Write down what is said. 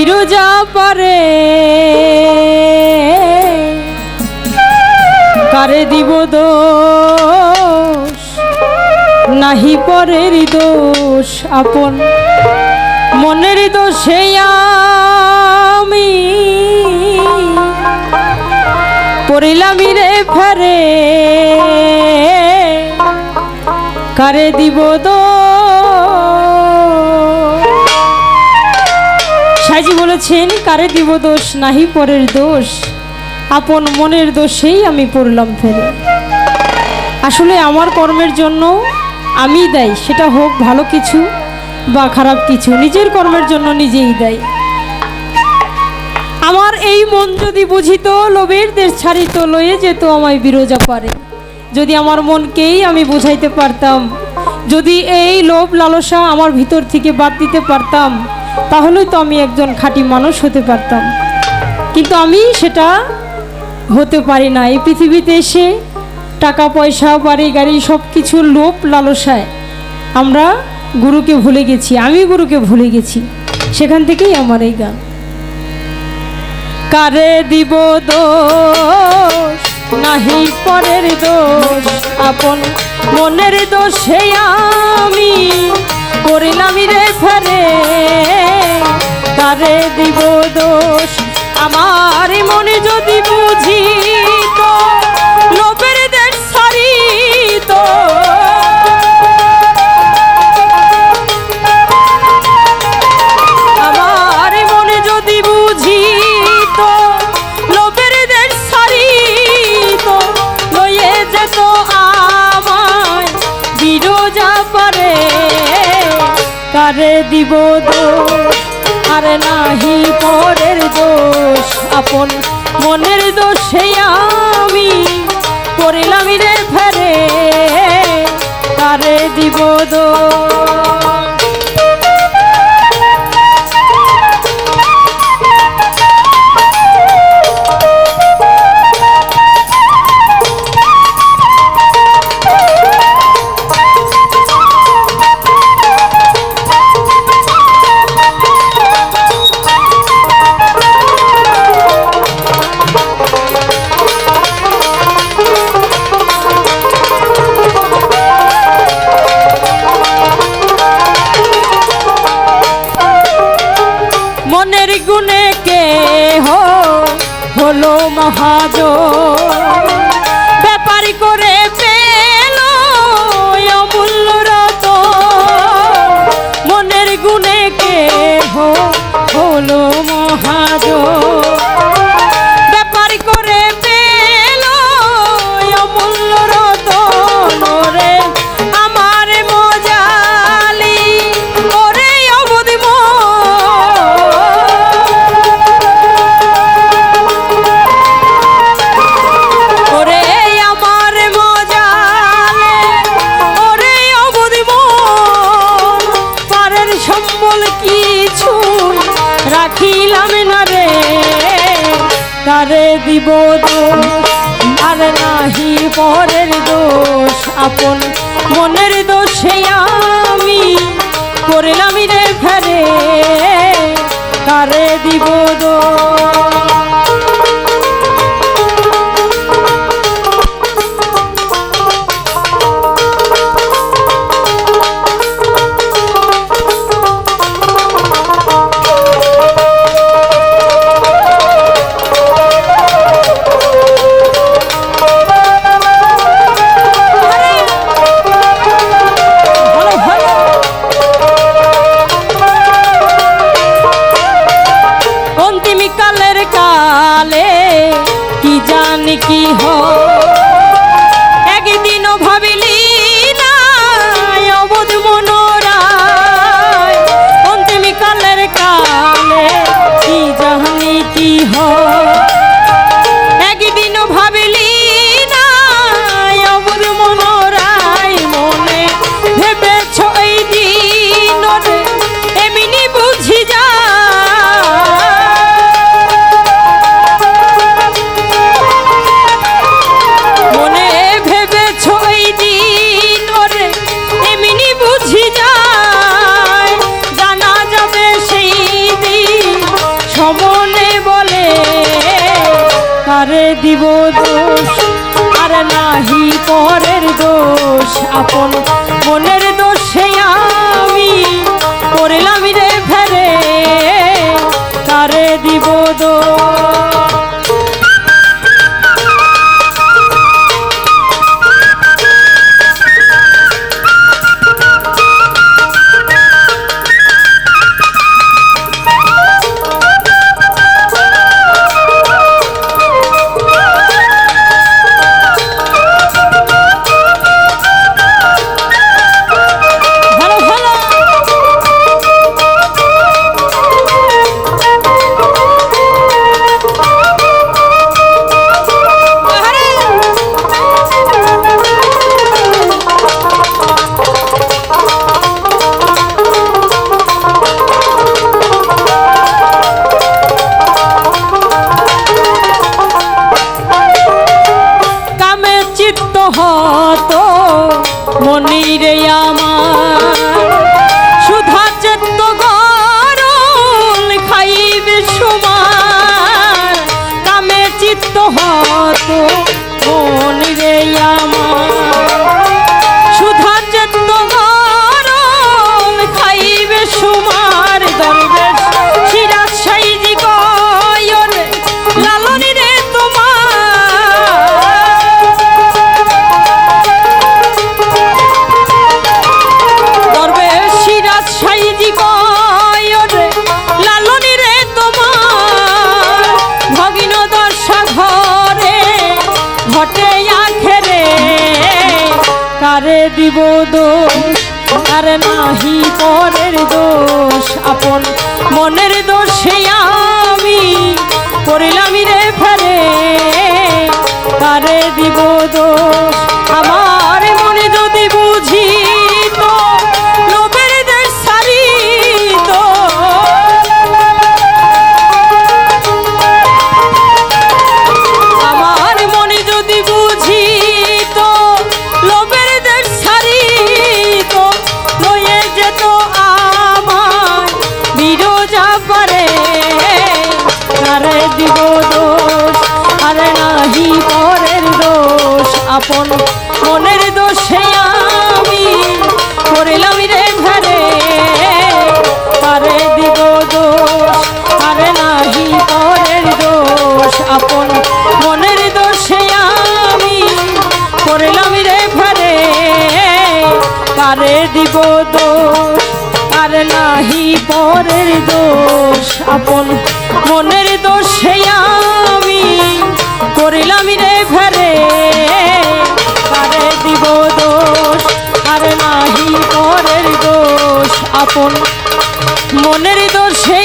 বিরজা পারে কারে দিব দোষ, নাহি পরের দোষ আপন মনের দোষে আমি পড়িলাম রে ফেরে কারে দিব দোষ। সাইজি বলেছেন কারে দিব দোষ, নাহি পরের দোষ আপন মনের দোষেই আমি পড়লাম ফেরে। আসলে আমার কর্মের জন্য আমি দায়ী, সেটা হোক ভালো কিছু বা খারাপ কিছু, নিজের কর্মের জন্য নিজেই দায়ী। আমার এই মন যদি বুঝিত লোভের দেশ ছাড়িত লয়ে যেত আমায় বিরজা পারে। যদি আমার মনকেই আমি বুঝাইতে পারতাম, যদি এই লোভ লালসা আমার ভিতর থেকে বাদ দিতে পারতাম, তাহলে তো আমি একজন খাঁটি মানুষ হতে পারতাম। কিন্তু আমি সেটা হতে পারি না। এই পৃথিবীতে এসে টাকা পয়সা বাড়ি গাড়ি সব কিছুর লোভ লালসায় আমরা গুরুকে ভুলে গেছি, আমি গুরুকে ভুলে গেছি। সেখান থেকেই আমার এই গান। কারে দিব দোষ, নাহি পরের দোষ আপন মনের দোষে আমি করিলাম রে ফেরে কারে দিব দোষ। আমার মনে যদি বুঝিত লোভের দেশ ছাড়িত আমার মনে যদি বুঝিত লোভের দেশ ছাড়িত লয়ে যেত আমায় বিরজা পারে কারে দিব দোষ, আরে নাহি পরের দোষ আপন মনের দোষে আমি করিলাম রে ফেরে কারে দিব দোষ। মনের গুণে কে হলো মহাজন, ব্যাপারী করে পেল অমূল্য রতন। মনের গুণে কে হলো মহাজন, ব্যাপারী করে পেল অমূল্য রতন। ওরে আমার মজালি ওরে অবধি রাখিলাম না রে কারে দিব দোষ, আর নাহি পরের দোষ আপন মনের দোষে আমি করলাম রে ফেরে কারে দিব দোষ। কি একদিনও ভাবিলি না অবধ মনোরায়, অন্তিম কালের কালে কি জানি কি একদিনও ভাবিলি না অবধ মনোরায়। মনে ভেবেছ এই দিন এমনি বুঝি যা দিব দোষ আর নাহি পরের দোষ আপন মনের দোষে আমি করলাম রে ফেরে কারে দিব দোষ হতো মনিরে আমার সুধা চেত্ত গরল খাইবে সুমার কামে চিত্ত হতো মনিরে আমার সুধা চেত্ত গরল খাইবে সুমার দরবেশ সিরাজ সাইজি গয়র লালনি রে কারে দিব দোষ আর নাহি পরের দোষ আপন মনের দোষে আমি করলাম রে ফেরে কারে দিব দোষ আমার মনে যদি বুঝি তো লোকের দেশ সারি তো আমার মনে যদি বুঝি তো লোকের দিব দোষ আর নাহি পরের দোষ আপন মনের দোষে আমি করলাম রে ঘরে কারে দিব দোষ আর নাহি পরের দোষ আপন মনের দোষে আমি করলাম রে ঘরে কারে দিব দোষ আর নাহি পরের দোষ আপন মনের দোষে আমি করলাম রে ঘরে কারে দিব দোষ আর নাহি পরের দোষ আপন মনের দোষে